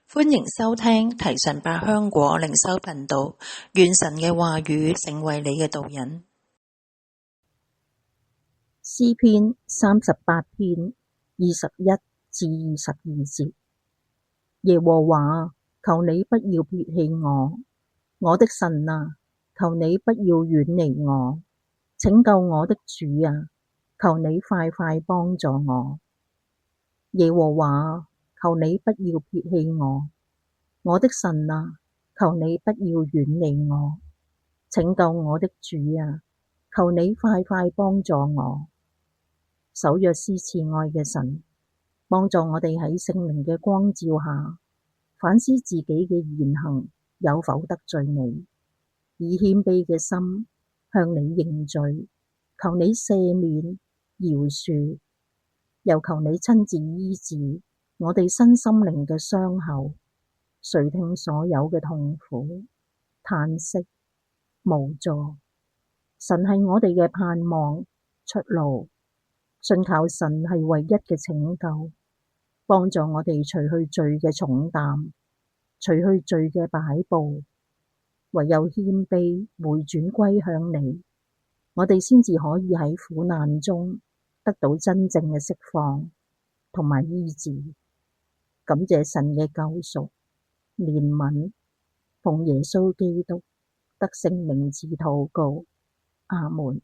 歡迎收聽提神百香果靈修頻道，願神嘅話語成為你嘅導引。詩篇38篇21至22節。耶和華，求你不要撇棄我，我的神啊，求你不要遠離我，拯救我的主啊，求你快快幫助我。耶和華，求你不要撇棄我的神啊，求你不要遠離我，拯救我的主啊，求你快快幫助我。守約施慈愛嘅神，幫助我哋喺聖靈嘅光照下，反思自己嘅言行有否得罪你，以謙卑嘅心向你認罪，求你赦免、饒恕，又求你親自醫治我哋身心靈嘅傷口，垂聽所有嘅痛苦、嘆息、無助。神係我哋嘅盼望、出路，信靠神係唯一嘅拯救，幫助我哋除去罪嘅重擔，除去罪嘅擺布。唯有謙卑回轉歸向你，我哋先至可以喺苦難中得到真正嘅釋放同埋醫治。感謝神嘅救贖、憐憫，奉耶穌基督得勝名字禱告，阿門。